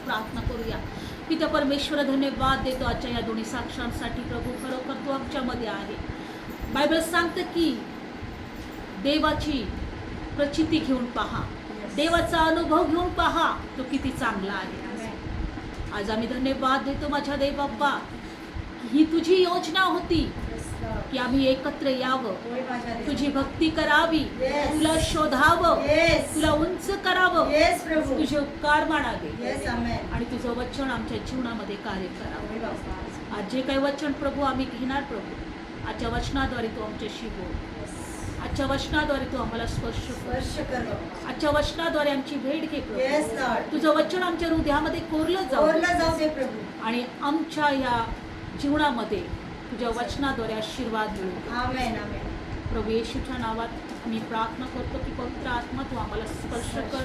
प्रार्थना करूया. पिता परमेश्वर धन्यवाद देतो आजच्या या दोन्ही साक्षांसाठी. प्रभू खरोखर तू आमच्यामध्ये आहे. बायबल सांगतं की देवाची प्रचिती घेऊन पहा, देवाचा अनुभव घेऊन पहा, तो किती चांगला आहे. आज आम्ही धन्यवाद देतो माझ्या देव बाप्पा, ही तुझी योजना होती की आम्ही एकत्र यावं, तुझी भक्ती करावी, तुला शोधावं, तुला उंच करावं, तुझे उपकार मानावे आणि तुझं वचन आमच्या जीवनामध्ये कार्य करावं. आज जे काही वचन प्रभू आम्ही घेणार प्रभू, आजच्या वचनाद्वारे तू आमच्याशी बोल, आजच्या वचनाद्वारे तू आम्हाला स्पर्श कर, आजच्या वचनाद्वारे आमची भेट घे प्रभू. तुझं वचन आमच्या हृदयामध्ये कोरलं जाऊ दे प्रभू आणि आमच्या या जीवनामध्ये तुझ्या वचनाद्वारे आशीर्वाद मिळू. आमेन. प्रभू येशूच्या नावात मी प्रार्थना करतो की पवित्र आत्मा तू आम्हाला स्पर्श कर,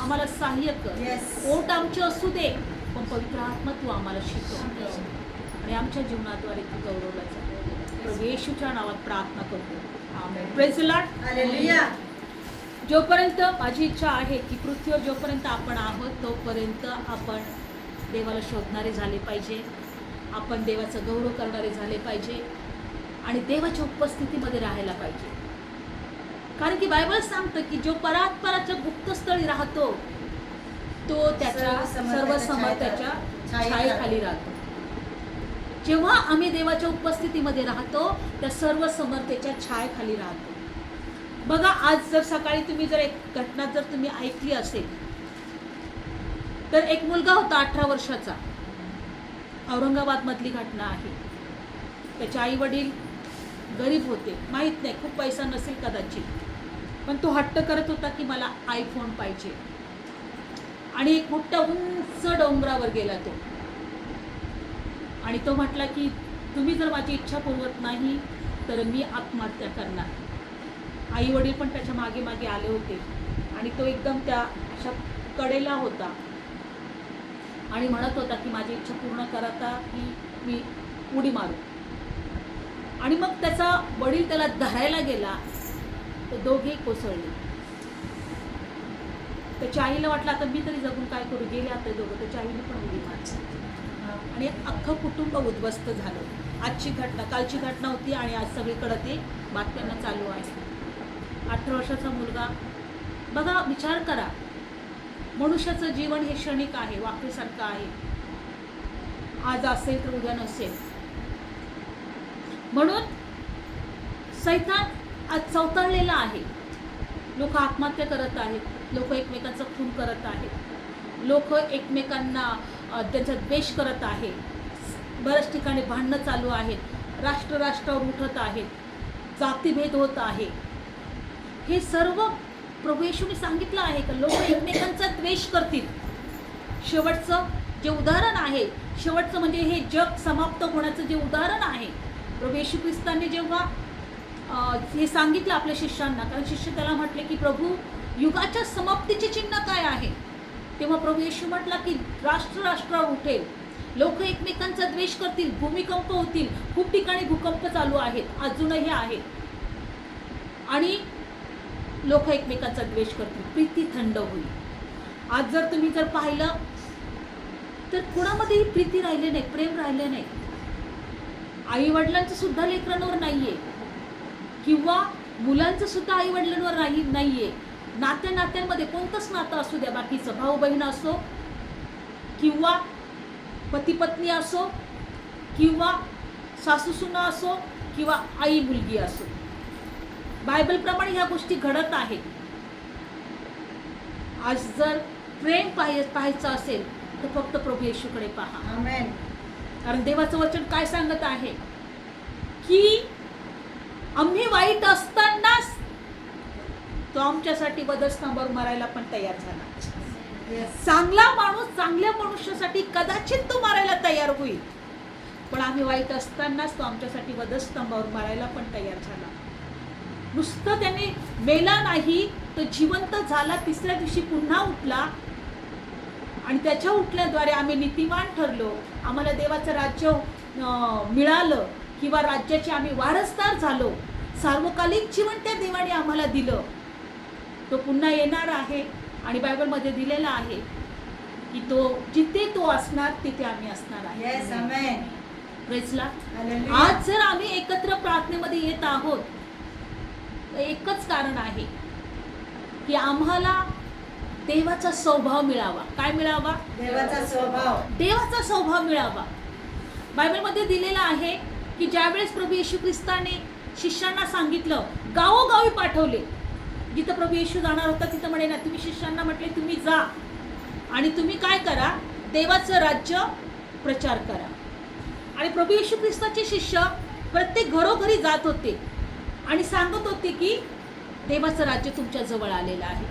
आम्हाला सहाय्य कर. ओट आमचे असू दे पण पवित्र आत्मा तू आम्हाला शिकव आणि आमच्या जीवनाद्वारे तू गौरवला जा. प्रभू येशूच्या नावात प्रार्थना करतो. आमेन. Praise the Lord. हालेलुया. जोपर्यंत माझी इच्छा आहे की पृथ्वीवर जोपर्यंत आपण आहोत तोपर्यंत आपण देवाला शोधणारे झाले पाहिजे, आपण देवाचं गौरव करणारे झाले पाहिजे आणि देवाच्या उपस्थितीमध्ये राहायला पाहिजे. कारण की बायबल सांगतं की जो परात्पराच्या गुप्तस्थळी राहतो तो त्याच्या सर्व समर्थाच्या छायेखाली राहतो. जेव्हा आम्ही देवाच्या उपस्थितीमध्ये राहतो त्या सर्व समर्थेच्या छायेखाली राहतो. बघा, आज जर सकाळी तुम्ही जर एक घटना जर तुम्ही ऐकली असेल तर एक मुलगा होता 18 वर्षाचा, औरंगाबाद मधली घटना आहे. त्याचे आई वडील गरीब होते, माहीत नाही, खूप पैसा नसेल कदाचित, पण तो हट्ट करत होता की मला आयफोन पाहिजे आणि एक मोठ्या उंच डोंगरावर गेला तो आणि तो म्हटला की तुम्ही जर माझी इच्छा पुरवत नाही तर मी आत्महत्या करणार. आई वडील पण त्याच्या मागे मागे आले होते आणि तो एकदम त्या अशा कडेला होता आणि म्हणत होता की माझी इच्छा पूर्ण करता की मी उडी मारू. आणि मग त्याचा वडील त्याला धरायला गेला तर दोघे कोसळले. त्याच्या आईला वाटलं आता मी तरी जगून काय करू, गेले आता दोघं. त्याच्या आईने पण उडी मारली आणि अख्खं कुटुंब उद्ध्वस्त झालं. आजची घटना, कालची घटना होती आणि आज सगळीकडे ते बातम्यांना चालू आहे. 18 वर्षाचा मुलगा. बघा, विचार करा, मनुष्याचं जीवन हे क्षणिक आहे, वाकरीसारखं आहे. आज असेल तर उद्या नसेल. म्हणून सैतान आज चवताळलेला आहे. लोक आत्महत्या करत आहेत, लोक एकमेकांचा खून करत आहेत, लोक एकमेकांना त्यांचा द्वेष करत आहेत, बऱ्याच ठिकाणी भांडणं चालू आहेत, राष्ट्रावर उठत आहेत, जातीभेद होत आहे. हे सर्व प्रभू येशूने सांगितलं आहे का लोक एकमेकांचा द्वेष करतील. शेवटचं जे उदाहरण आहे, शेवटचं म्हणजे हे जग समाप्त होण्याचं जे उदाहरण आहे, प्रभू येशू ख्रिस्तांनी जेव्हा हे सांगितलं आपल्या शिष्यांना, कारण शिष्य त्याला म्हटले की प्रभू युगाच्या समाप्तीचे चिन्ह काय आहे, तेव्हा प्रभू येशू म्हटला की राष्ट्रावर उठेल, लोक एकमेकांचा द्वेष करतील, भूमिकंप होतील. खूप ठिकाणी भूकंप चालू आहेत, अजूनही आहेत आणि लोक एकमेकांचा द्वेष करतील, प्रीती थंड होईल. आज जर तुम्ही जर पाहिलं तर कुणामध्येही प्रीती राहिले नाही, प्रेम राहिले नाही. आई वडिलांचं सुद्धा लेकरांवर नाहीये किंवा मुलांचं सुद्धा आई वडिलांवर नाहीये. नात्यांमध्ये कोणतंच नातं असू द्या, बाकीचं भाऊ बहीण असो किंवा पती पत्नी असो किंवा सासू सुना असो किंवा आई मुलगी असो, बायबलप्रमाणे ह्या गोष्टी घडत आहेत. आज जर प्रेम पाहायचं असेल तर फक्त प्रभू येशूकडे पहा. आमेन. कारण देवाचं वचन काय सांगत आहे की आम्ही वाईट असतानाच तो आमच्यासाठी वधस्तंभावर मरायला पण तयार झाला. चांगला माणूस चांगल्या मनुष्यासाठी कदाचित तो मारायला तयार होईल, पण आम्ही वाईट असतानाच तो आमच्यासाठी वधस्तंभावर मरायला पण तयार झाला. नुसतं त्याने मेला नाही तर जिवंत झाला, तिसऱ्या दिवशी पुन्हा उठला आणि त्याच्या उठल्याद्वारे आम्ही नीतिमान ठरलो, आम्हाला देवाचं राज्य मिळालं किंवा राज्याचे आम्ही वारसदार झालो. सार्वकालिक जीवन त्या देवाने आम्हाला दिलं. तो पुन्हा येणार आहे आणि बायबलमध्ये दिलेला आहे की तो जिथे तो असणार तिथे आम्ही असणार आहे. येस आमेन. प्रेज ला. हालेलुया. आज जर आम्ही एकत्र प्रार्थनेमध्ये येत आहोत तर एकच कारण आहे की आम्हाला देवाचा स्वभाव मिळावा. काय मिळावा? देवाचा स्वभाव. देवाचा स्वभाव मिळावा. बायबलमध्ये दिलेला आहे की ज्यावेळेस प्रभू येशू ख्रिस्ताने शिष्यांना सांगितलं, गावोगावी पाठवले, जिथं प्रभू येशू जाणार होता तिथं म्हणे ना, तुम्ही शिष्यांना म्हटले तुम्ही जा आणि तुम्ही काय करा, देवाचं राज्य प्रचार करा. आणि प्रभू येशू ख्रिस्ताचे शिष्य प्रत्येक घरोघरी जात होते आणि सांगत होते की देवाचं राज्य तुमच्या जवळ आलेलं आहे,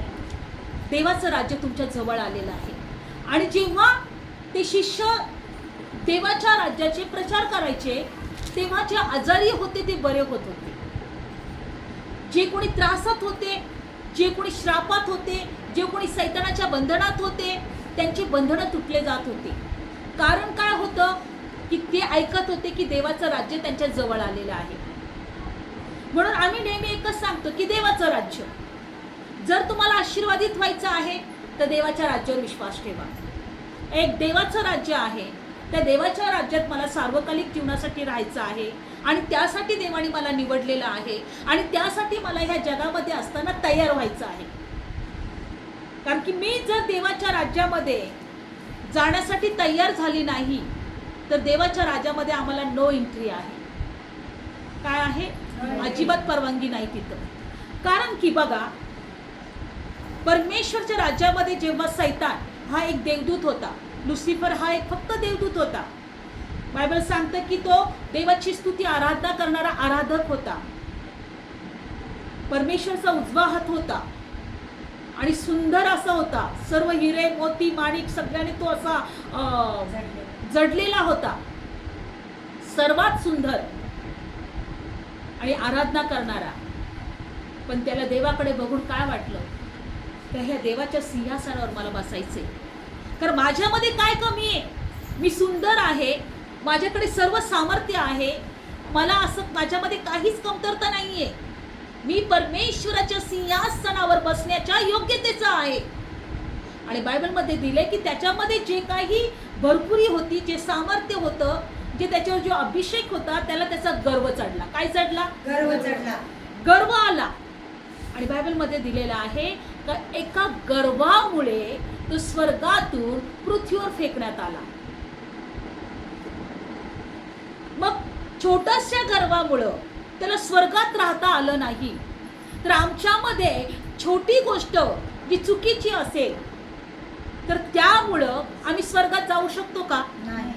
देवाचं राज्य तुमच्या जवळ आलेलं आहे. आणि जेव्हा ते शिष्य देवाच्या राज्याचे प्रचार करायचे तेव्हा जे आजारी होते ते बरे होत होते, जे कोणी त्रासात होते, जे कोणी श्रापात होते, जे कोणी सैतानाच्या बंधनात होते, त्यांचे बंधनं तुटले जात होते. कारण काय होतं की ते ऐकत होते की देवाचं राज्य त्यांच्या जवळ आलेलं आहे. म्हणून आम्ही नेहमी एकच सांगतो की देवाचं राज्य, जर तुम्हाला आशीर्वादित व्हायचं आहे तर देवाच्या राज्यावर विश्वास ठेवा. एक देवाचं राज्य आहे, त्या देवाच्या राज्यात मला सार्वकालिक जीवनासाठी राहायचं आहे आणि त्यासाठी देवाने मला निवडलेलं आहे आणि त्यासाठी मला ह्या जगामध्ये असताना तयार व्हायचं आहे. कारण की मी जर देवाच्या राज्यामध्ये जाण्यासाठी तयार झाली नाही तर देवाच्या राज्यामध्ये आम्हाला नो एंट्री आहे. काय आहे? अजिबात परवानगी नाही तिथं. कारण की बघा, परमेश्वरच्या राज्यामध्ये जेव्हा सैतान हा एक देवदूत होता, लुसिफर हा एक फक्त देवदूत होता. बायबल सांगतं की तो देवाची स्तुती आराधना करणारा आराधक होता, परमेश्वरचा उजवा हात होता आणि सुंदर असा होता. सर्व हिरे मोती माणिक सगळ्याने तो असा जडलेला होता, सर्वात सुंदर आणि आराधना करणारा. पण त्याला देवाकडे बघून काय वाटलं, तर ह्या देवाच्या सिंहासनावर मला बसायचे. कारण माझ्यामध्ये काय कमी आहे? मी सुंदर आहे, माझ्याकडे सर्व सामर्थ्य आहे, मला असं माझ्यामध्ये काहीच कमतरता नाहीये, मी परमेश्वराच्या सिंहासनावर बसण्याच्या योग्यतेचा आहे. आणि बायबलमध्ये दिले की त्याच्यामध्ये जे काही भरपुरी होती, जे सामर्थ्य होतं, जे त्याच्यावर जो अभिषेक होता, त्याला त्याचा गर्व चढला. काय चढला? गर्व चढला. गर्व आला. आणि बायबलमध्ये दिलेलं आहे का एका गर्वामुळे तो स्वर्गातून पृथ्वीवर फेकण्यात आला. मग छोट्याशा गर्वामुळं त्याला स्वर्गात राहता आलं नाही. तर आमच्यामध्ये छोटी गोष्ट जी चुकीची असेल तर त्यामुळं आम्ही स्वर्गात जाऊ शकतो का? नाही.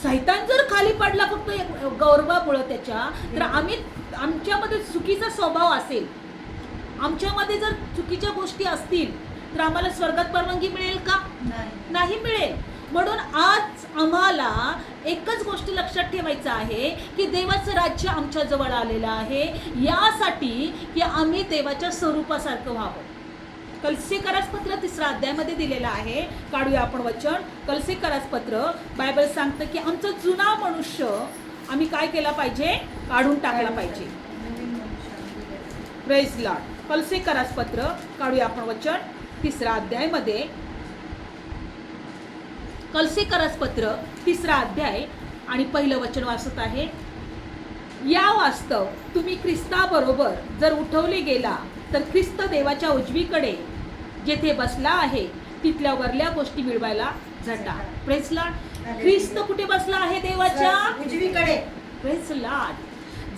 सैतान जर खाली पडला फक्त गौरवामुळं त्याच्या, तर आमच्यामध्ये चुकीचा स्वभाव असेल, आमच्यामध्ये जर चुकीच्या गोष्टी असतील तर आम्हाला स्वर्गात परवानगी मिळेल का? नाही मिळेल. म्हणून आज आम्हाला एकच गोष्ट लक्षात ठेवायचं आहे की देवाचं राज्य आमच्या जवळ आलेलं आहे, यासाठी की आम्ही देवाच्या स्वरूपासारखं व्हावं. कलसीकरास पत्र 3 अध्यायामध्ये दिलेलं आहे. काढूया आपण वचन. कलसीकरास पत्र, बायबल सांगतं की आमचा जुना मनुष्य आम्ही काय केला पाहिजे? काढून टाकला पाहिजे. Praise Lord. कलसीकरास पत्र काढूया आपण वचन 3 अध्यायामध्ये. कलसीकरास पत्र 3 अध्याय आणि पहिलं वचन वाचत आहे. या वास्तव तुम्ही ख्रिस्ताबरोबर जर उठवले गेला तर ख्रिस्त देवाच्या उजवीकडे जेथे बसला आहे तिथल्या वरल्या गोष्टी मिळवायला झटा. Praise Lord. ख्रिस्त कुठे बसला आहे? देवाच्या उजवीकडे. Praise Lord.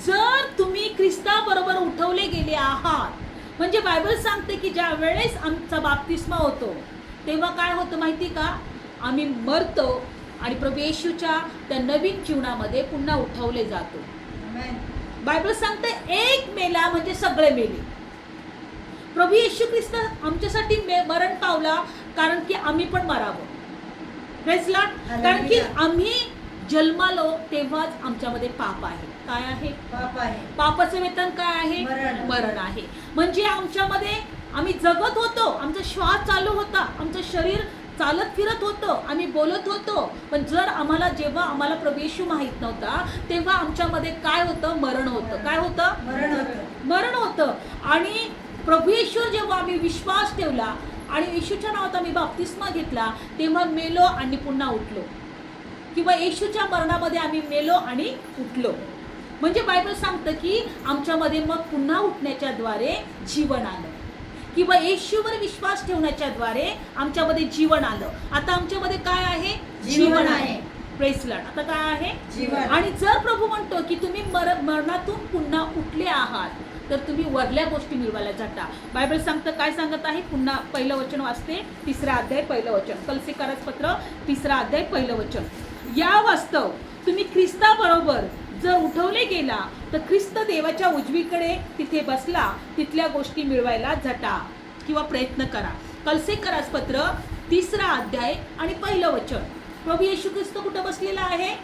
जर तुम्ही ख्रिस्ताबरोबर उठवले गेले आहात, म्हणजे बायबल सांगते की ज्या वेळेस आमचा बाप्तिस्मा होतो तेव्हा काय होतं माहिती का? आम्ही मरतो आणि प्रभू येशूच्या त्या नवीन जीवनामध्ये पुन्हा उठवले जातो. बायबल सांगते एक मेला म्हणजे सगळे मेले. प्रभू येशू ख्रिस्त आमच्यासाठी मरण पावला कारण की आम्ही पण मरावं. Praise Lord. कारण की आम्ही जन्मालो तेव्हाच आमच्यामध्ये पाप आहे. काय आहे? पाप आहे. पापाचं वेतन काय आहे? मरण आहे. म्हणजे आमच्यामध्ये आम्ही जगत होतो, आमचा श्वास चालू होता, आमचं शरीर चालत फिरत होतं, आम्ही बोलत होतो, पण जेव्हा आम्हाला प्रभू येशू माहित नव्हता तेव्हा आमच्यामध्ये काय होतं? मरण होतं. काय होतं? मरण होतं. मरण होतं. आणि प्रभू येशूवर जेव्हा आम्ही विश्वास ठेवला आणि येशूच्या नावात आम्ही बाप्तिस्मा घेतला तेव्हा मेलो आणि पुन्हा उठलो, किंवा येशूच्या मरणामध्ये आम्ही मेलो आणि उठलो. म्हणजे बायबल सांगतं की आमच्यामध्ये मग पुन्हा उठण्याच्या द्वारे जीवन आलं, किंवा येशूवर विश्वास ठेवण्याच्या द्वारे आमच्यामध्ये जीवन आलं. आता आमच्यामध्ये काय आहे? जीवन आहे. Praise Lord. आता काय आहे? जीवन. आणि जर प्रभू म्हणतो की तुम्ही मरणातून पुन्हा उठले आहात, तर तुम्ही वरल्या गोष्टी मिळवायला जाता. बायबल सांगतं, काय सांगत आहे? पुन्हा पहिलं वचन वाचते, 3रा अध्याय 1 वचन. कलसीकरास पत्र 3रा अध्याय 1 वचन. या वास्तव तुम्ही ख्रिस्ताबरोबर जर उठवले गेला तर ख्रिस्त देवाच्या उजवीकडे तिथे बसला, तिथल्या गोष्टी मिळवायला झटा किंवा प्रयत्न करा. कलसीकरास पत्र 3रा अध्याय आणि 1 वचन. प्रभू येशू ख्रिस्त कुठं बसलेला आहे?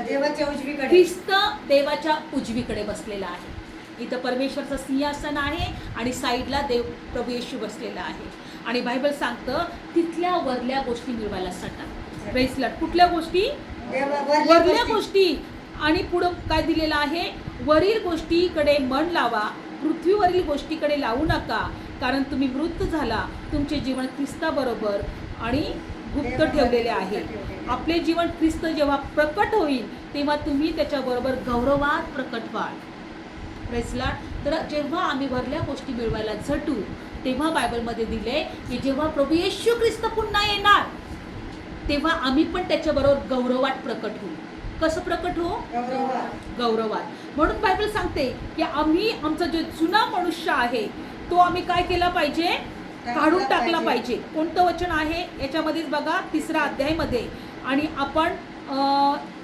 देवाच्या उजवीकडे. ख्रिस्त देवाच्या उजवीकडे बसलेला आहे. इथं परमेश्वरचं सिंहासन आहे आणि साईडला देव प्रभू येशू बसलेला आहे. आणि बायबल सांगतं तिथल्या वरल्या गोष्टी मिळवायला सटा. Praise Lord. कुठल्या गोष्टी? वरल्या गोष्टी. आणि पुढं काय दिलेलं आहे? वरील गोष्टीकडे मन लावा, पृथ्वीवरील गोष्टीकडे लावू नका, कारण तुम्ही मृत झाला, तुमचे जीवन ख्रिस्ताबरोबर आणि गुप्त ठेवलेले आहे. आपले जीवन ख्रिस्त जेव्हा प्रकट होईल तेव्हा तुम्ही त्याच्याबरोबर गौरवात प्रकट व्हाल. Praise Lord. तर जेव्हा आम्ही वरल्या गोष्टी मिळवायला झटू तेव्हा बायबलमध्ये दिले की जेव्हा प्रभू येशू ख्रिस्त पुन्हा येणार तेव्हा आम्ही पण त्याच्याबरोबर गौरवात प्रकट होऊ. कसं प्रकट हो? गौरवात. म्हणून बायबल सांगते की आम्ही आमचा जो जुना मनुष्य आहे तो आम्ही काय केला पाहिजे? काढून टाकला पाहिजे. कोणतं वचन आहे याच्यामध्येच बघा, 3रा अध्यायमध्ये. आणि आपण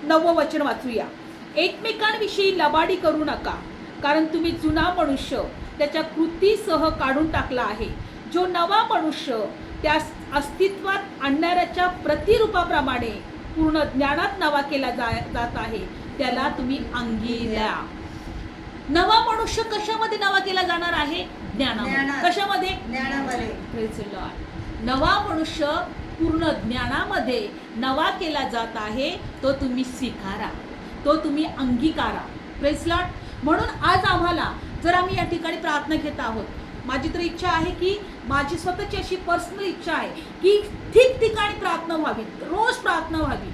9वं वचन वाचूया. एकमेकांविषयी लबाडी करू नका, कारण तुम्ही जुना मनुष्य त्याच्या कृतीसह काढून टाकला आहे. जो नवा मनुष्य त्यास अस्तित्वात आणणाऱ्याच्या प्रतिरूपाप्रमाणे पूर्ण ज्ञानात नवा केला जात आहे त्याला तुम्ही अंगी द्या. नवा मनुष्य कशामध्ये नवा केला जाणार आहे? ज्ञानामध्ये. कशामध्ये? ज्ञानामध्ये. Praise Lord. नवा मनुष्य पूर्ण ज्ञानामध्ये नवा केला जात आहे, तो तुम्ही स्वीकारा, तो तुम्ही अंगीकारा. Praise Lord. म्हणून आज आम्हाला जर आम्ही या ठिकाणी प्रार्थना घेत आहोत, माझी तर इच्छा आहे की माझी स्वतःची अशी पर्सनल इच्छा आहे की ठिकठिकाणी प्रार्थना व्हावी, रोज प्रार्थना व्हावी,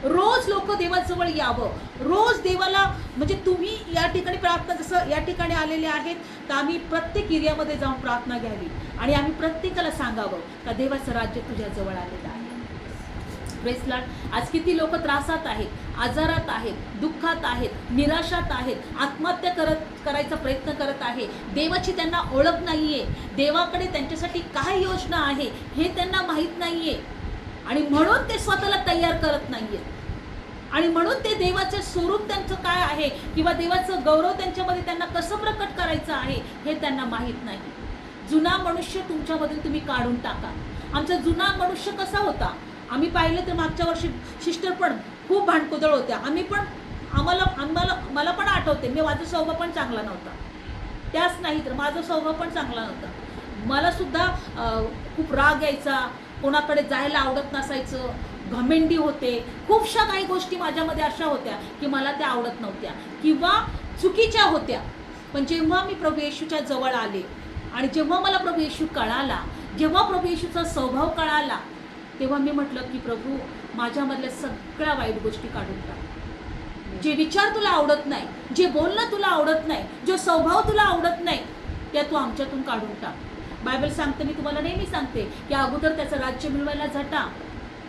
रोज लोक देवाजवळ यावं, रोज देवाला. म्हणजे तुम्ही या ठिकाणी प्रार्थना जसं या ठिकाणी आलेले आहेत तर आम्ही प्रत्येक एरियामध्ये जाऊन प्रार्थना घ्यावी आणि आम्ही प्रत्येकाला सांगावं का देवाचं राज्य तुझ्याजवळ आलेलं आहे. Praise Lord. आज किती लोक त्रासात आहेत, आजारात आहेत, दुःखात आहेत, निराशात आहेत, आत्महत्या करायचा प्रयत्न करत आहे. देवाची त्यांना ओळख नाहीये, देवाकडे त्यांच्यासाठी काय योजना आहे हे त्यांना माहीत नाहीये आणि म्हणून ते स्वतःला तयार करत नाहीये. आणि म्हणून ते देवाचे स्वरूप त्यांचं काय आहे किंवा देवाचं गौरव त्यांच्यामध्ये त्यांना कसं प्रकट करायचं आहे हे त्यांना माहीत नाही. जुना मनुष्य तुमच्यामधून तुम्ही काढून टाका. आमचा जुना मनुष्य कसा होता? आम्ही पाहिलं तर मागच्या वर्षी सिस्टर पण खूप भांडकुदळ होत्या. आम्ही पण मला पण आठवते, माझा स्वभाव पण चांगला नव्हता. त्याच नाही तर माझा स्वभाव पण चांगला नव्हता. मला सुद्धा खूप राग यायचा, कोणाकडे जायला आवडत नसायचं, घमेंडी होते. खूपशा काही गोष्टी माझ्यामध्ये अशा होत्या की मला त्या आवडत नव्हत्या किंवा चुकीच्या होत्या. पण जेव्हा मी प्रभू येशूच्या जवळ आले आणि जेव्हा मला प्रभू येशू कळाला, जेव्हा प्रभू येशूचा स्वभाव कळाला, तेव्हा मी म्हटलं की प्रभू माझ्यामधल्या सगळ्या वाईट गोष्टी काढून टाक. जे विचार तुला आवडत नाही, जे बोलणं तुला आवडत नाही, जो स्वभाव तुला आवडत नाही, त्या तू आमच्यातून काढून टाक. बायबल सांगते, मी तुम्हाला नेहमी सांगते की अगोदर त्याचं राज्य मिळवायला झटा,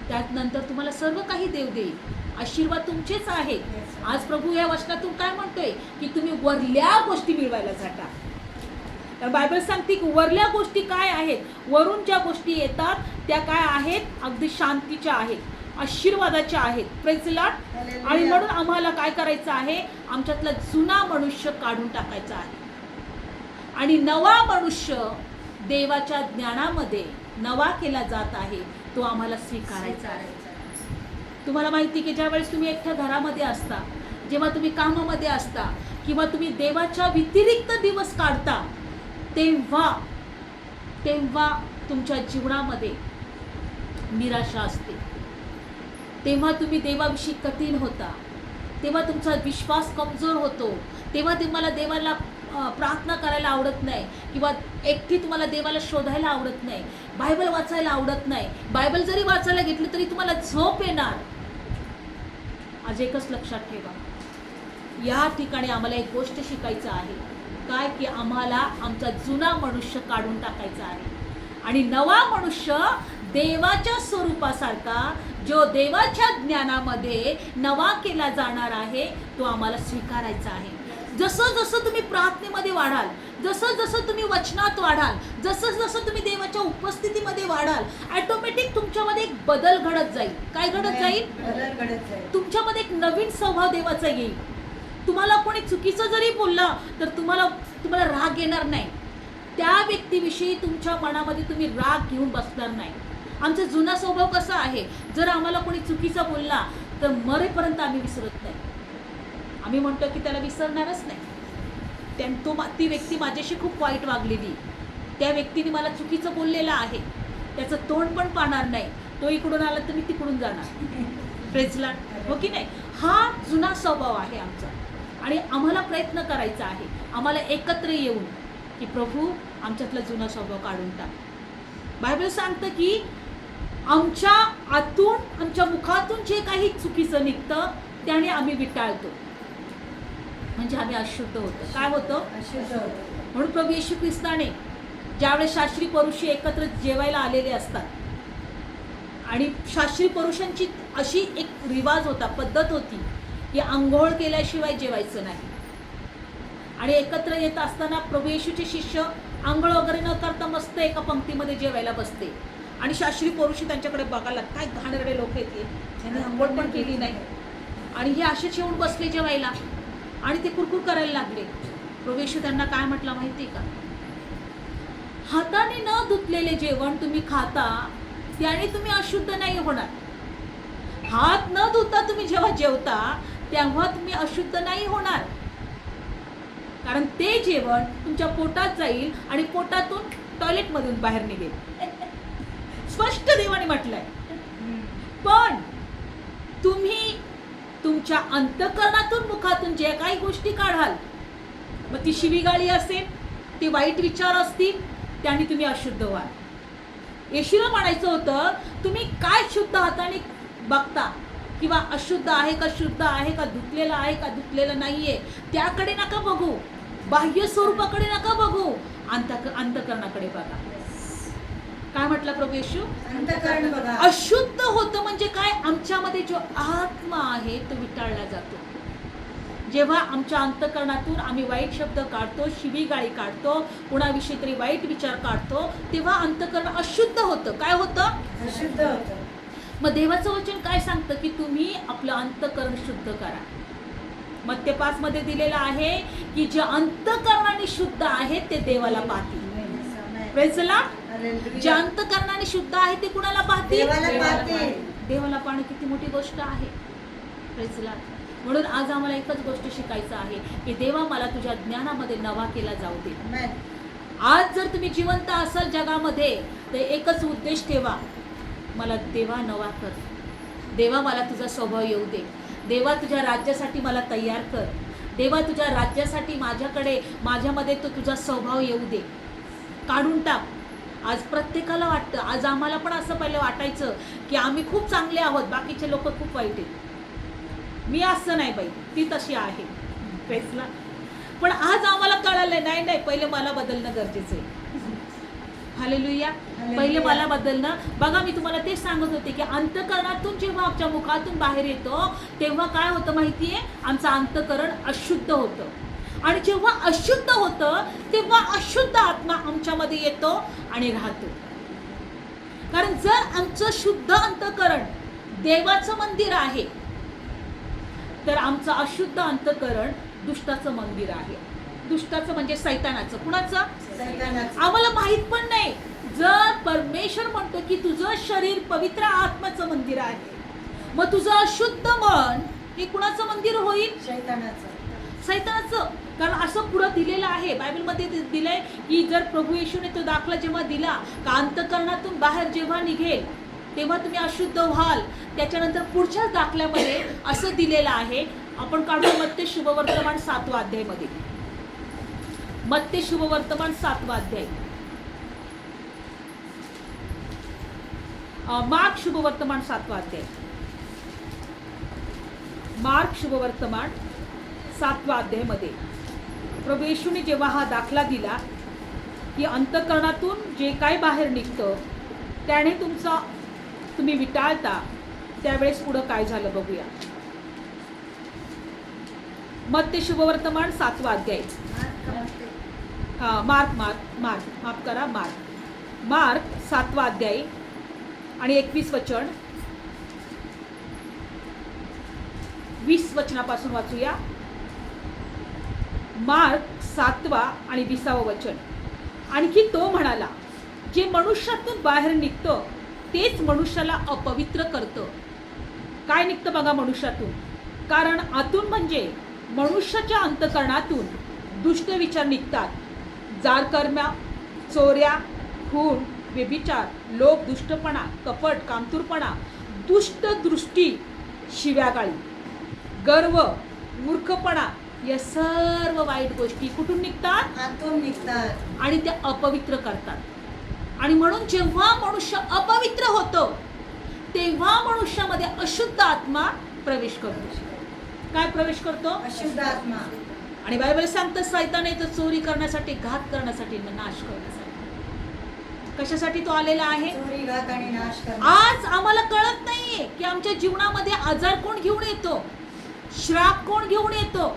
त्यानंतर तुम्हाला सर्व काही देव देईल. आशीर्वाद तुमचेच आहेत. आज प्रभू या वचनातून काय म्हणतोय की तुम्ही वरल्या गोष्टी मिळवायला झटा. तर बायबल सांगते की वरल्या गोष्टी काय आहेत? वरून ज्या गोष्टी येतात त्या काय आहेत? अगदी शांतीच्या आहेत, आशीर्वादाच्या आहेत. Praise Lord. आणि म्हणून आम्हाला काय करायचं आहे? आमच्यातला जुना मनुष्य काढून टाकायचा आहे आणि नवा मनुष्य देवाच्या ज्ञानामध्ये नवा केला जात आहे, तो आम्हाला स्वीकारायचा आहे. तुम्हाला माहिती की ज्यावेळेस तुम्ही एकट्या घरामध्ये असता, जेव्हा तुम्ही कामामध्ये असता किंवा तुम्ही देवाच्या व्यतिरिक्त दिवस काढता, तेव्हा तुमच्या जीवनामध्ये निराशा असते, तेव्हा तुम्ही देवाविषयी कठीण होता, तेव्हा तुमचा विश्वास कमजोर होतो, तेव्हा तुम्हाला देवाला प्रार्थना करायला आवडत नाही, किंवा एकटी तुम्हाला देवाला शोधायला आवडत नाही, बायबल वाचायला आवडत नाही, बायबल जरी वाचायला घेतलं तरी तुम्हाला झोप येणार, आज एकच लक्षात ठेवा, या ठिकाणी आम्हाला एक गोष्ट शिकायचं आहे, काय की आम्हाला आमचा जुना मनुष्य काढून टाकायचा आहे आणि नवा मनुष्य देवाच्या स्वरूपासारखा, जो देवाच्या ज्ञानामध्ये नवा केला जाणार आहे, तो आम्हाला स्वीकारायचा आहे. जसं जसं तुम्ही प्रार्थनेमध्ये वाढाल, जसं जसं तुम्ही वचनात वाढाल, जसं जसं तुम्ही देवाच्या उपस्थितीमध्ये वाढाल, ऑटोमॅटिक तुमच्यामध्ये एक बदल घडत जाईल. काय घडत जाईल? बदल घडत जाईल. तुमच्यामध्ये एक नवीन स्वभाव देवाचा येईल. तुम्हाला कोणी चुकीचं जरी बोललं तर तुम्हाला राग येणार नाही. त्या व्यक्तीविषयी तुमच्या मनामध्ये तुम्ही राग घेऊन बसणार नाही. आमचा जुना स्वभाव कसा आहे, जर आम्हाला कोणी चुकीचा बोलला तर मरेपर्यंत आम्ही विसरत नाही. आम्ही म्हणतो की त्याला विसरणारच नाही. ती व्यक्ती माझ्याशी खूप वाईट वागलेली, त्या व्यक्तीने मला चुकीचं बोललेलं आहे, त्याचं तोंड पण पाहणार नाही. तो इकडून आला तर मी तिकडून जाणार. प्रेज लॉर्ड, हो की नाही? हा जुना स्वभाव आहे आमचा आणि आम्हाला प्रयत्न करायचा आहे, आम्हाला एकत्र येऊन की प्रभू आमच्यातला जुना स्वभाव काढून टाक. बायबल सांगतं की आमच्या आतून, आमच्या मुखातून जे काही चुकीचं निघतं त्याने आम्ही विटाळतो, म्हणजे आम्ही अशुद्ध होतो. काय होतं? अशुद्ध होतो. म्हणून प्रभू येशू ख्रिस्ताने ज्यावेळेस शास्त्री परुषी एकत्र जेवायला आलेले असतात आणि शास्त्री परुषांची अशी एक रिवाज होता, पद्धत होती की आंघोळ केल्याशिवाय जेवायचं नाही. आणि एकत्र येत असताना प्रभू येशूचे शिष्य आंघोळ वगैरे न करता मस्त एका पंक्तीमध्ये जेवायला बसते आणि शास्त्री परुषी त्यांच्याकडे बघायला, काय घाणेरडे लोक येते, त्यांनी आंघोळ पण केली नाही आणि हे असेच येऊन बसले जेवायला आणि ते कुरकुर करायला लागले. प्रभू येशू त्यांना काय म्हटलं माहिती का? हाताने न धुतलेले जेवण तुम्ही खाता त्याने तुम्ही अशुद्ध नाही होणार. हात न धुता तुम्ही जेव्हा जेवता तेव्हा तुम्ही अशुद्ध नाही होणार, कारण ते जेवण तुमच्या पोटात जाईल आणि पोटातून टॉयलेटमधून बाहेर निघेल. स्पष्ट देवाने म्हटलंय. पण तुम्ही तुमच्या अंतःकरणातून, मुखातून जे काही गोष्टी काढाल, मग ती शिवीगाळी असेल, ते वाईट विचार असतील, त्याने तुम्ही अशुद्ध व्हाल. येशूला म्हणायचं होतं, तुम्ही काय शुद्ध हाताने बघता किंवा अशुद्ध आहे का, शुद्ध आहे का, धुतलेलं आहे का, धुतलेलं नाहीये, त्याकडे नका बघू, बाह्य स्वरूपाकडे नका बघू, अंतःकरणाकडे बघा. काय म्हटलं प्रभू येशू? अंतःकरण बघा. अशुद्ध होतं म्हणजे काय? आमच्यामध्ये जो आत्मा आहे तो विटाळला जातो. जेव्हा आमच्या अंतःकरणातून आम्ही वाईट शब्द काढतो, शिवीगाळी काढतो, कुणाविषयी तरी वाईट विचार काढतो, तेव्हा अंतःकरण अशुद्ध होतं. काय होतं? अशुद्ध होतं. मग देवाचं वचन काय सांगतं की तुम्ही आपलं अंतःकरण शुद्ध करा. मत्ते 5 मध्ये दिलेलं आहे की जे अंतःकरणाने शुद्ध आहेत ते देवाला पाहतील. Praise the Lord. जे अंतःकरणाने शुद्ध आहे ते कुणाला पाहतील? देवाला पाहतील. देवाला पाहणं किती मोठी गोष्ट आहे. Praise the Lord. म्हणून आज आम्हाला एकच गोष्ट शिकायचं आहे की देवा मला तुझ्या ज्ञानामध्ये नवा केला जाऊ दे. आमेन. आज जर तुम्ही जिवंत असाल जगामध्ये तर एकच उद्देश ठेवा, मला देवा नवा कर, देवा मला तुझा स्वभाव येऊ दे, देवा तुझ्या राज्यासाठी मला तयार कर, देवा तुझ्या राज्यासाठी माझ्यामध्ये तो तुझा स्वभाव येऊ दे, काढून टाक. आज प्रत्येकाला वाटतं, आज आम्हाला पण असं पहिलं वाटायचं की आम्ही खूप चांगले आहोत, बाकीचे लोक खूप वाईट आहेत, मी असं नाही बाई, ती तशी आहे. प्रेजला. पण आज आम्हाला कळालं नाही, पहिले मला बदलणं गरजेचं आहे. हालेलुया. पहिले मला बदलणं. बघा मी तुम्हाला तेच सांगत होते की अंतःकरणातून जेव्हा आमच्या मुखातून बाहेर येतो तेव्हा काय होतं माहितीये? आमचं अंतःकरण अशुद्ध होतं आणि जेव्हा अशुद्ध होतं तेव्हा अशुद्ध आत्मा आमच्यामध्ये येतो आणि राहतो. कारण जर आमचं शुद्ध अंतःकरण देवाचं मंदिर आहे तर आमचं अशुद्ध अंतःकरण दुष्टाचं मंदिर आहे. दुष्टाचं म्हणजे सैतानाचं. कुणाचं? सैतानाचं. आम्हाला माहित पण नाही. जर परमेश्वर म्हणतो की तुझं शरीर पवित्र आत्म्याचं मंदिर आहे, मग तुझं अशुद्ध मन हे कुणाचं मंदिर होईल? सैतानाचं. सैतानाचं. कारण असं पुढं दिलेलं आहे, बायबलमध्ये दिलंय की जर प्रभू येशूने तो दाखला जेव्हा दिला का अंतःकरणातून बाहेर जेव्हा निघेल तेव्हा तुम्ही अशुद्ध व्हाल. त्याच्यानंतर पुढच्याच दाखल्यामध्ये असं दिलेलं आहे, आपण काढू मत्ते शुभवर्तमान 7व्या अध्यायामध्ये. मत्ते शुभवर्तमान 7वा अध्याय, मार्क शुभवर्तमान 7वा अध्याय, मार्क शुभवर्तमान 7वा अध्यायामध्ये प्रभू येशूने जेव्हा हा दाखला दिला की अंतःकरणातून जे काय बाहेर निघतं त्याने तुम्ही विटाळता, त्यावेळेस पुढं काय झालं बघूया. मत्ते शुभवर्तमान 7वा अध्याय, मार्क 7वा अध्याय आणि 21 वचन, 20 वचनापासून वाचूया. मार्क 7वा आणि 20वा वचन. आणखी तो म्हणाला, जे मनुष्यातून बाहेर निघतं तेच मनुष्याला अपवित्र करतं. काय निघतं बघा मनुष्यातून? कारण आतून म्हणजे मनुष्याच्या अंतःकरणातून दुष्ट विचार निघतात. जारकर्म्या, चोऱ्या, खून, व्यभिचार, लोभ, दुष्टपणा, कपट, कामतूरपणा, दुष्ट दृष्टी, शिव्यागाळी, गर्व, मूर्खपणा, या सर्व वाईट गोष्टी कुठून निघतात? आतून निघतात आणि त्या अपवित्र करतात. आणि म्हणून जेव्हा मनुष्य अपवित्र होतो तेव्हा मनुष्यामध्ये अशुद्ध आत्मा प्रवेश करतो. काय प्रवेश करतो? अशुद्ध आत्मा. आणि बायबल सांगतं सैतान येतो चोरी करण्यासाठी, घात करण्यासाठी, नाश करण्यासाठी. कशासाठी तो आलेला आहे? चोरी, घात आणि नाश करणे. आज आम्हाला कळत नाहीये की आमच्या जीवनामध्ये आजार कोण घेऊन येतो, श्राप कोण घेऊन येतो,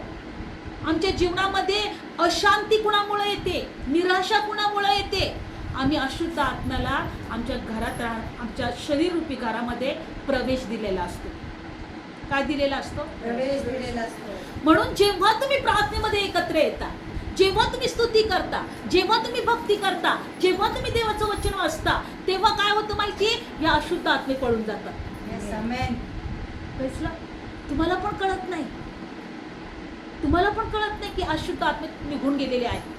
आमच्या जीवनामध्ये अशांती कुणामुळे येते, निराशा कुणामुळे येते. आम्ही अशुद्ध आत्म्याला आमच्या घरात आमच्या शरीररूपी घरामध्ये प्रवेश दिलेला असतो. काय दिलेला असतो? प्रवेश दिलेला असतो. म्हणून जेव्हा तुम्ही प्रार्थनेमध्ये एकत्र येता, जेव्हा तुम्ही स्तुती करता, जेव्हा तुम्ही भक्ती करता, जेव्हा तुम्ही देवाचं वचन वाचता, तेव्हा काय होतं माहितीये? या अशुद्ध आत्मे पळून जातात. Yes, amen. तुम्हाला पण कळत नाही, तुम्हाला पण कळत नाही की अशुद्ध आत्मे निघून गेलेले आहेत.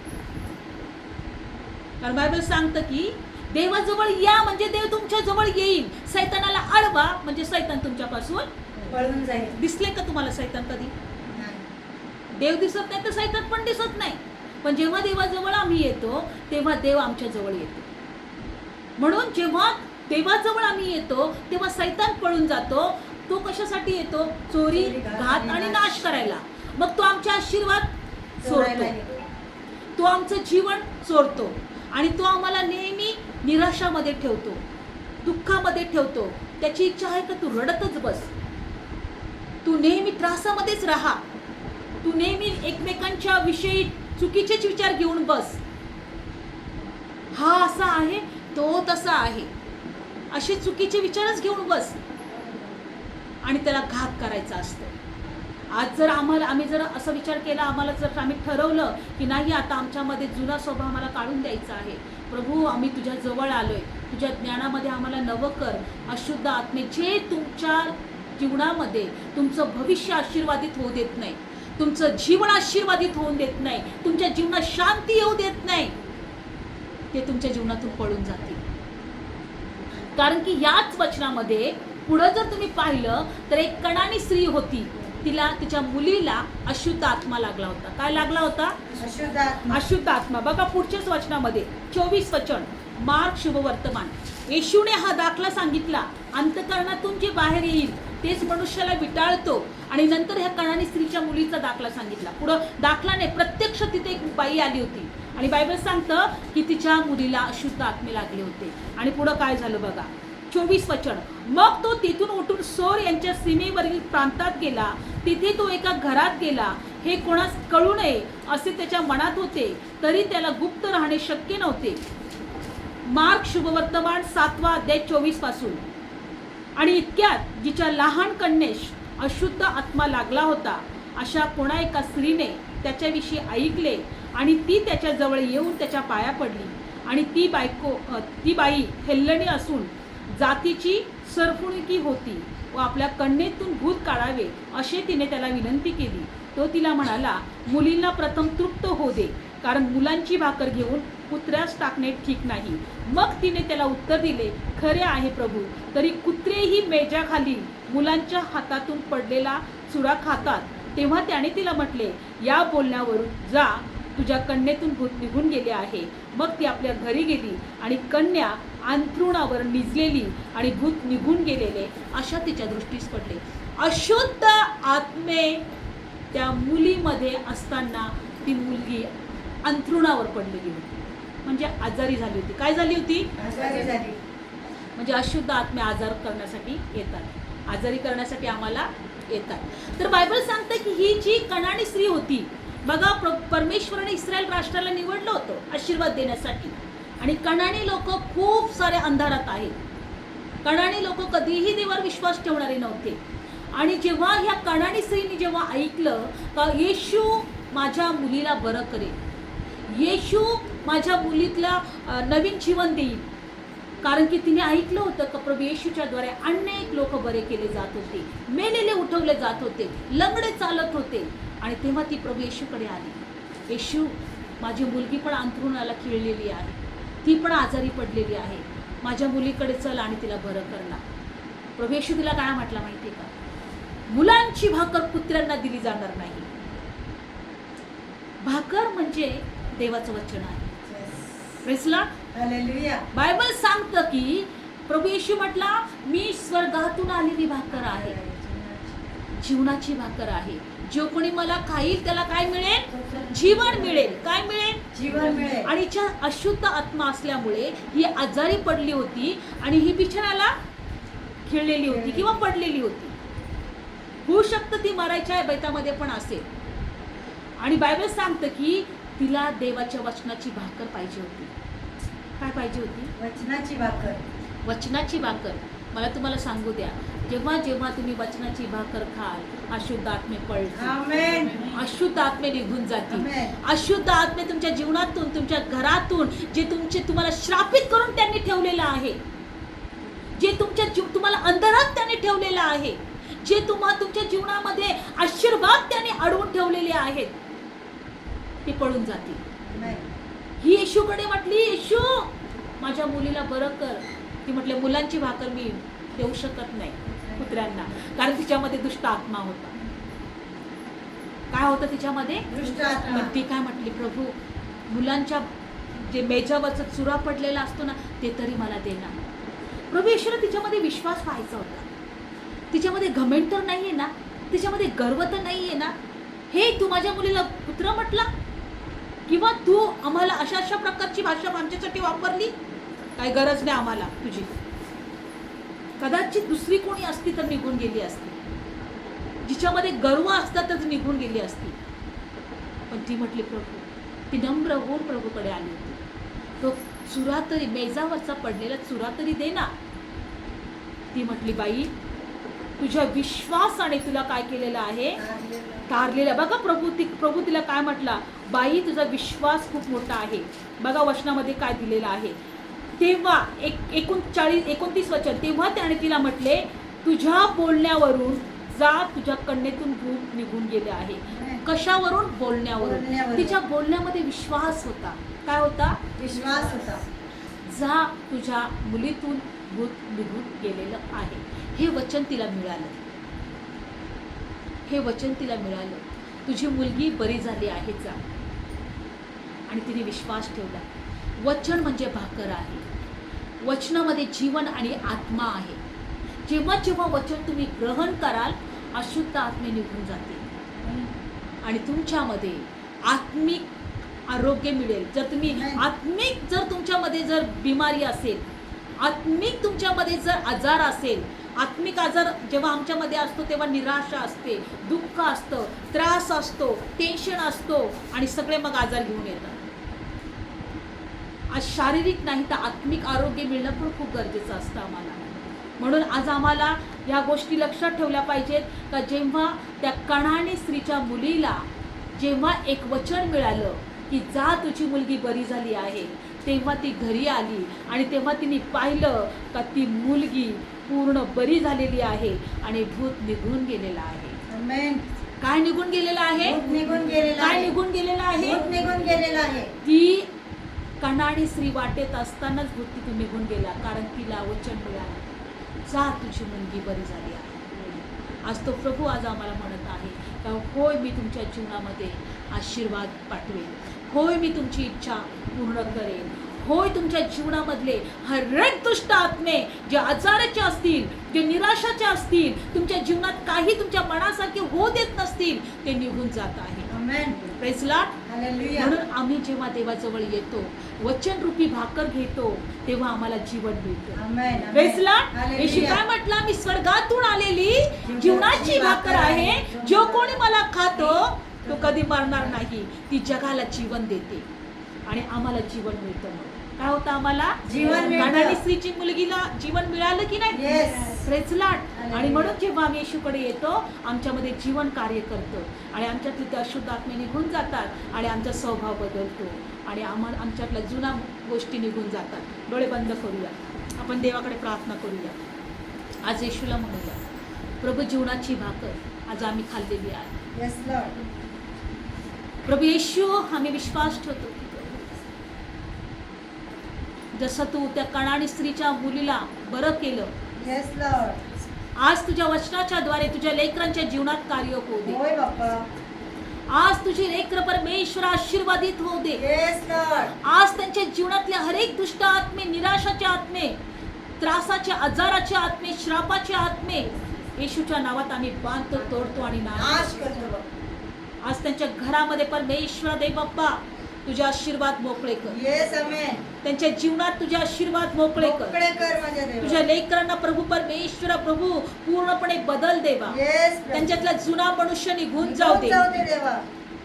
कारण बायबल सांगतं की देवाजवळ या म्हणजे देव तुमच्या जवळ येईल. सैतानाला अडवा म्हणजे सैतान तुमच्यापासून पळून जाईल. दिसले का तुम्हाला सैतान कधी? नाही. देव दिसत नाही तर सैतान पण दिसत नाही. पण जेव्हा देवाजवळ आम्ही येतो तेव्हा देव आमच्या जवळ येतो. म्हणून जेव्हा देवाजवळ आम्ही येतो तेव्हा सैतान पळून जातो. तो कशासाठी येतो? चोरी, घात आणि नाश करायला. मग तो आमचे आशीर्वाद चोरतो, तो आमचं जीवन चोरतो आणि तो आम्हाला नेहमी निराशामध्ये ठेवतो, दुःखामध्ये ठेवतो. त्याची इच्छा आहे का तू रडतच बस, तू नेहमी त्रासामध्येच राहा, तू नेहमी एकमेकांच्या विषयी चुकीचेच विचार घेऊन बस. हा असा आहे, तो तसा आहे, असे चुकीचे विचारच घेऊन बस आणि त्याला घात करायचा असतो. आज जर आम्ही जर असा विचार केला, आम्ही ठरवलं की नाही आता आमच्यामध्ये जुना स्वभाव आम्हाला काढून द्यायचा आहे, प्रभू आम्ही तुझ्या जवळ आलोय, तुझ्या ज्ञानामध्ये आम्हाला नवं कर. अशुद्ध आत्मे जे तुमच्या जीवनामध्ये तुमचं भविष्य आशीर्वादित होऊ देत नाही, तुमचं जीवन आशीर्वादित होऊन देत नाही, तुमच्या जीवनात शांती येऊ देत नाही, ते तुमच्या जीवनातून पळून जातील. कारण की याच वचनामध्ये पुढं जर तुम्ही पाहिलं तर एक कणानी स्त्री होती, तिच्या मुलीला अशुद्ध आत्मा लागला होता. काय लागला होता? अशुद्ध आत्मा. अशुद्ध आत्मा. बघा पुढच्याच वचनामध्ये 24 वचन, मार्क शुभवर्तमान. येशूने हा दाखला सांगितला, अंतःकरणातून जे बाहेर येईल तेच मनुष्याला विटाळतो. आणि नंतर ह्या कणानी स्त्रीच्या मुलीचा दाखला सांगितला. पुढं दाखला नाही, प्रत्यक्ष तिथे एक बाई आली होती आणि बायबल सांगतं की तिच्या मुलीला अशुद्ध आत्मे लागले होते. आणि पुढं काय झालं बघा, 24 वचन. मग तो तिथून उठून सोर यांच्या सीमेवरील प्रांतात गेला. तिथे तो एका घरात गेला. हे कोणास कळू नये असे त्याच्या मनात होते, तरी त्याला गुप्त राहणे शक्य नव्हते. मार्क शुभवर्तमान 7वा अध्याय 24 पासून. आणि इतक्यात जिच्या लहान कन्येस अशुद्ध आत्मा लागला होता अशा कोणा एका स्त्रीने त्याच्याविषयी ऐकले आणि ती त्याच्या जवळ येऊन त्याच्या पाया पडली. आणि ती बाई हेल्लणी असून जातीची सरफुणकी होती व आपल्या कन्येतून भूत काढावे असे तिने त्याला विनंती केली. तो तिला म्हणाला, मुलींना प्रथम तृप्त होऊ दे, कारण मुलांची भाकर घेऊन कुत्र्यास टाकणे ठीक नाही. मग तिने त्याला उत्तर दिले, खरे आहे प्रभू, तरी कुत्रेही मेजाखाली मुलांच्या हातातून पडलेला चुरा खातात. तेव्हा त्याने तिला म्हटले, या बोलण्यावरून जा, तुझ्या कन्येतून भूत निघून गेले आहे. मग ती आपल्या घरी गेली आणि कन्या अंथरुणावर निजलेली आणि भूत निघून गेलेले अशा तिच्या दृष्टीस पडले. अशुद्ध आत्मे त्या मुलीमध्ये असताना ती मुलगी अंथरुणावर पडलेली होती, म्हणजे आजारी झाली होती. काय झाली होती? आजारी झाली. म्हणजे अशुद्ध आत्मे आजार करण्यासाठी येतात, आजारी करण्यासाठी आम्हाला येतात. तर बायबल सांगते की ही जी कनानी स्त्री होती बघा, परमेश्वराने इस्रायल राष्ट्राला निवडलं होतं आशीर्वाद देण्यासाठी, आणि कनानी लोक खूप सारे अंधारात आहेत. कनानी लोक कधीही देवावर विश्वास ठेवणारे नव्हते. आणि जेव्हा ह्या कनानी स्त्रीने जेव्हा ऐकलं का येशू माझ्या मुलीला बरं करेल, येशू माझ्या मुलीतला नवीन जीवन देईल, कारण की तिने ऐकलं होतं का प्रभू येशूच्या द्वारे अनेक लोक बरे केले जात होते, मेलेले उठवले जात होते, लंगडे चालत होते. आणि तेव्हा ती प्रभू येशूकडे आली. येशू, माझी मुलगी पण अंथरुणाला खिळलेली आहे, ती पण आजारी पडलेली आहे, माझ्या मुलीकडे चल आणि तिला बरं करणार. प्रभू येशू तिला काय म्हटलं माहिती का? मुलांची भाकर कुत्र्यांना दिली जाणार नाही. भाकर म्हणजे देवाचं वचन आहे. Praise Lord, hallelujah. बायबल सांगतं की प्रभू येशू म्हटला, मी स्वर्गातून आलेली भाकर आहे, जीवनाची भाकर आहे. जो कोणी मला खाईल त्याला काय मिळेल? जीवन मिळेल. काय मिळेल? जीवन मिळेल. आणि हिच्या अशुद्ध आत्मा असल्यामुळे ही आजारी पडली होती आणि ही बिछाण्याला खिळलेली होती किंवा पडलेली होती. होऊ शकतं ती मरायच्या बेतामध्ये पण असेल. आणि बायबल सांगतं की तिला देवाच्या वचनाची भाकर पाहिजे होती. काय पाहिजे होती? वचनाची भाकर. वचनाची भाकर. मला तुम्हाला सांगू द्या, जेव्हा जेव्हा तुम्ही वचनाची भाकर खाल, अशुद्ध आत्मे पळतील, आमेन. अशुद्ध आत्मे निघून जातील. आमेन. अशुद्ध आत्मे तुमच्या जीवनातून, तुमच्या घरातून, जे तुम्हाला श्रापित करून त्यांनी ठेवलेलं आहे, जे तुम्हाला अंधारात त्यांनी ठेवलेलं आहे, जे तुमच्या जीवनामध्ये आशीर्वाद त्यांनी अडवून ठेवलेले आहेत, ते पळून जातील. आमेन. ही येशूकडे म्हटली, येशू माझ्या मुलीला बरं कर. ती म्हटले, मुलांची भाकर मी देऊ शकत नाही कुत्र्यांना, कारण तिच्यामध्ये दुष्ट आत्मा होता. काय होतं तिच्यामध्ये? दुष्ट आत्मा. पण ती काय म्हटली, प्रभू मुलांच्या जे मेजावरचा चुरा पडलेला असतो ना, ते तरी मला दे ना. प्रभू येशूला तिच्यामध्ये विश्वास पाहायचा होता. तिच्यामध्ये घमेंड तर नाहीये ना, तिच्यामध्ये गर्व तर नाहीये ना. हे तू माझ्या मुलीला पुत्र म्हटला, किंवा तू आम्हाला अशा अशा प्रकारची भाषा आमच्यासाठी वापरली, काही गरज नाही आम्हाला तुझी. कदाचित दुसरी कोणी असती तर निघून गेली असती, जिच्यामध्ये गर्व असता तर निघून गेली असती. पण ती म्हटली, प्रभू, ती नम्र होऊन प्रभूकडे आली होती. तो चुरा तरी, मेजावरचा पडलेला चुरा तरी दे ना. ती म्हटली, बाई तुझ्या विश्वासाने तुला काय केलेलं आहे? तारलेला. बघा प्रभू तिला काय म्हटला, बाई तुझा विश्वास खूप मोठा आहे. बघा वचनामध्ये काय दिलेलं आहे. तेव्हा 29 वचन, तेव्हा त्याने तिला म्हटले, तुझ्या बोलण्यावरून जा, तुझ्या कन्येतून भूत निघून गेले आहे. कशावरून? बोलण्यावरून. तिच्या बोलण्यामध्ये विश्वास होता. काय होता? विश्वास होता. जा, तुझ्या मुलीतून भूत निघून गेलेलं आहे. हे वचन तिला मिळालं. हे वचन तिला मिळालं, तुझी मुलगी बरी झाली आहे, जा. आणि तिने विश्वास ठेवला. वचन म्हणजे भाकर आहे. वचनामध्ये जीवन आणि आत्मा आहे. जेव्हा जेव्हा वचन तुम्ही ग्रहण कराल, अशुद्ध आत्मे निघून जातील आणि तुमच्यामध्ये आत्मिक आरोग्य मिळेल. जर तुम्ही आत्मिक, जर तुमच्यामध्ये जर बिमारी असेल, आत्मिक तुमच्यामध्ये जर आजार असेल, आत्मिक आजार जेव्हा आमच्यामध्ये असतो तेव्हा निराशा असते, दुःख असतं, त्रास असतो, टेन्शन असतो आणि सगळे मग आजार घेऊन येतात. आज शारीरिक नाही तर आत्मिक आरोग्य मिळणं पण खूप गरजेचं असतं आम्हाला. म्हणून आज आम्हाला या गोष्टी लक्षात ठेवल्या पाहिजेत का जेव्हा त्या कनानी स्त्रीच्या मुलीला जेव्हा एक वचन मिळालं की जा, तुझी मुलगी बरी झाली आहे, तेव्हा ती घरी आली आणि तेव्हा तिने पाहिलं का ती मुलगी पूर्ण बरी झालेली आहे आणि भूत निघून गेलेला आहे. आमेन. काय निघून गेलेला आहे? भूत निघून गेलेला काय आहे. निघून गेलेला आहे? भूत निघून गेलेला आहे. ती कनानी स्त्री वाटेत असतानाच भूत तिथून निघून गेला, कारण तिला वचन मिळालं, जा, तुझी मुलगी बरी झाली आहे. आज तो प्रभू आज आम्हाला म्हणत आहे का होय, मी तुमच्या जीवनामध्ये आशीर्वाद पाठवेल. होय, मी तुमची इच्छा पूर्ण करेन. होय, तुमच्या जीवनामधले हरेक दुष्ट आत्मे जे आजाराचे असतील, जे निराशाचे असतील, तुमच्या जीवनात काही तुमच्या मनासारखे होऊ देत नसतील, ते निघून जात आहे. आमेन. Praise Lord. हालेलुया. म्हणून आम्ही जेव्हा देवाजवळ येतो, वचनरूपी भाकर घेतो, तेव्हा आम्हाला जीवन मिळतं. आमेन. Praise Lord. हालेलुया. येशू काय म्हटलं? मी स्वर्गातून आलेली जीवनाची भाकर आहे. जो कोणी मला खातो तो कधी मरणार नाही. ती जगाला जीवन देते आणि आम्हाला जीवन मिळतं. काय होतं आम्हाला? जीवन मिळतं. कानानी स्त्रीची मुलगीला जीवन मिळालं की नाही? Yes. Praise Lord. हालेलुया. आणि म्हणून जेव्हा आम्ही येशूकडे येतो, आमच्यामध्ये जीवन कार्य करतो आणि आमच्यातले ते अशुद्ध आत्मे निघून जातात आणि आमचा स्वभाव बदलतो आणि आमच्यातल्या जुन्या गोष्टी निघून जातात. डोळे बंद करूया, आपण देवाकडे प्रार्थना करूया. आज येशूला म्हणूया, प्रभू जीवनाची भाकर आज आम्ही खाल्लेली आहे. Yes Lord. प्रभू येशू, आम्ही विश्वास ठेवतो की जसं तू त्या कणाणी स्त्रीच्या मुलीला बरं केलं, येस लॉर्ड. आज तुझ्या वचनाच्या द्वारे तुझ्या लेकरांच्या जीवनात कार्य होऊ दे. होय बाप्पा. आज तुझी लेकर परमेश्वर आशीर्वादित होऊ दे. Yes Lord. आज त्यांच्या जीवनातले हरेक दुष्ट आत्मे, निराशाचे आत्मे, त्रासाचे, आजाराचे आत्मे, श्रापाचे आत्मे येशूच्या नावात आम्ही बांधतो, तोडतो आणि नाश नाश करतो बाप्पा. आज त्यांच्या घरामध्ये परमेश्वर दे बाप्पा तुझे आशीर्वाद मोकळे कर. येस आमेन. त्यांच्या जीवनात तुझे आशीर्वाद मोकळे कर. मोकळे कर माझ्या देवा. तुझ्या लेकरांना प्रभू परमेश्वर प्रभू पूर्णपणे बदल देवा. येस. त्यांच्यातला जुना मनुष्य निघून जाऊ दे. जाऊ दे देवा.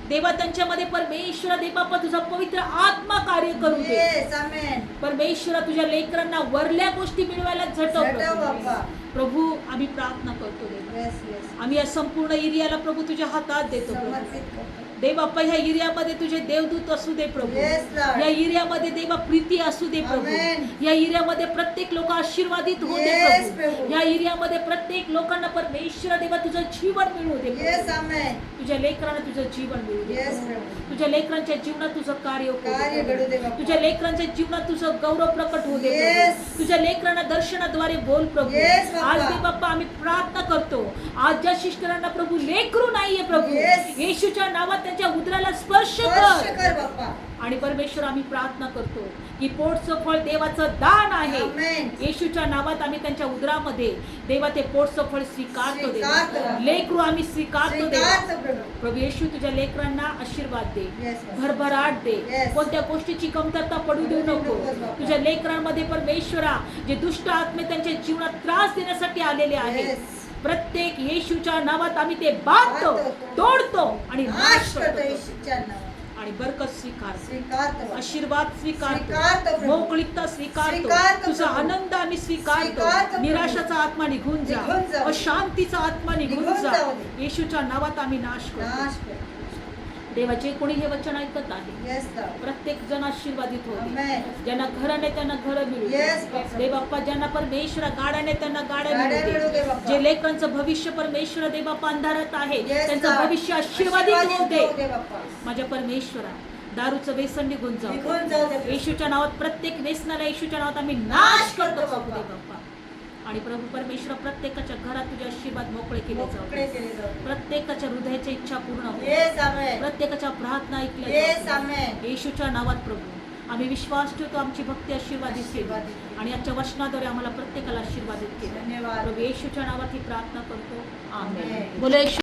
देवा त्यांच्यामध्ये परमेश्वर दे बाप्पा तुझा पवित्र आत्मा कार्य करू दे. येस आमेन. परमेश्वर तुझ्या लेकरांना वरल्या गोष्टी मिळवायला झटव झटव प्रभू. बाप्पा. प्रभू आम्ही प्रार्थना करतो देवा. Yes yes. आम्ही या संपूर्ण एरियाला प्रभू तुझ्या हातात देतो प्रभू. समर्पित करतो. दे बाप्पा ह्या एरियामध्ये तुझे देवदूत असू दे प्रभू. Yes, Lord. या एरियामध्ये देवा प्रीती असू दे प्रभू. Amen. या एरियामध्ये प्रत्येक लोक आशीर्वादित होऊ दे Yes, प्रभू. प्रभू. या एरियामध्ये प्रत्येक लोकांना परमेश्वर देवा तुझं जीवन मिळू दे प्रभू. येस आमेन. तुझ्या लेकरांना तुझं जीवन मिळू दे येस प्रभू. प्रभू. तुझ्या लेकरांच्या जीवनात तुझं कार्य होऊ दे कार्य प्रभू. घडू दे बाप्पा. तुझ्या लेकरांच्या जीवनात तुझं गौरव प्रकट होऊ दे Yes. प्रभू. तुझ्या लेकरांना दर्शनाद्वारे बोल प्रभू. Yes, बाप्पा. आज दे बाप्पा आम्ही प्रार्थना करतो. आज ज्या शिष्टरांना प्रभू लेकरू नाहीये प्रभू, Yes. येशूच्या नावात त्यांच्या उदराला स्पर्श स्पर्श कर. कर बाप्पा. आणि परमेश्वर आम्ही प्रार्थना करतो की पोटचं फळ देवाचं दान आहे. आमेन. येशूच्या नावात आम्ही त्यांच्या उदरामध्ये देवा ते पोटचं फळ स्वीकारतो स्वीकारतो. देवा. लेकरू आम्ही स्वीकारतो देवा. स्वीकारतो प्रभू. प्रभू येशू तुझ्या लेकरांना आशीर्वाद दे, येस बाप्पा. भरभराट दे. Yes. कोणत्या गोष्टीची कमतरता पडू देऊ नको. बाप्पा. तुझ्या लेकरांमध्ये परमेश्वरा जे दुष्ट आत्मे त्यांच्या जीवनात त्रास देण्यासाठी आलेले आहेत, Yes. प्रत्येक येशूच्या नावात आम्ही ते बांधतो, बांधतो, तोडतो आणि नाश नाश करतो करतो येशूच्या नावात. आणि बरकत स्वीकारतो, स्वीकारतो बाप्पा. आशीर्वाद स्वीकारतो स्वीकारतो, प्रभू. मोकळीकता स्वीकारतो, स्वीकारतो तुझा प्रभू. आनंद आम्ही स्वीकारतो स्वीकारतो. प्रभू. निराशाचा आत्मा निघून जा, निघून जाऊ. अशांतीचा आत्मा निघून निघून जा. जाऊ दे. येशूच्या नावात आम्ही नाश करतो. नाश कर. देवा जे कोणी हे वचन ऐकत आहे, येस लॉर्ड. प्रत्येक जण आशीर्वादित होते. आमेन. ज्यांना घर नाही त्यांना घर मिळू दे. Yes, बाप्पा. दे बाप्पा ज्यांना परमेश्वर गाड्या नाही त्यांना गाड्या गाड्या मिळू मिळू दे. दे बाप्पा. जे लेकरांचं भविष्य परमेश्वर दे बाप्पा अंधारात आहे, Yes, त्यांचं Lord. भविष्य आशीर्वादित होऊ दे. होऊ दे बाप्पा. माझ्या परमेश्वरा दारूचं व्यसन निघून जाऊ निघून जाऊ दे. येशूच्या नावात प्रत्येक व्यसनाला येशूच्या नावात आम्ही नाश नाश करतो करतो प्रभू दे बाप्पा. बाप्पा. आणि प्रभू परमेश्वर प्रत्येकाच्या घरात तुझे आशीर्वाद मोकळे केले मोकळे जाऊ. केले जाऊ. प्रत्येकाच्या हृदयाच्या इच्छा पूर्ण हो. येस आमेन. प्रत्येकाच्या प्रार्थना ऐकल्या येस जाऊ. आमेन. येशूच्या नावात प्रभू आम्ही विश्वास ठेवतो, आमची भक्ती आशीर्वादित केली आशीर्वादित केली. आणि आजच्या वचनाद्वारे आम्हाला प्रत्येकाला आशीर्वादित केलं. धन्यवाद. प्रभू येशूच्या नावात ही प्रार्थना करतो. आमेन. आमेन. बोला येशू.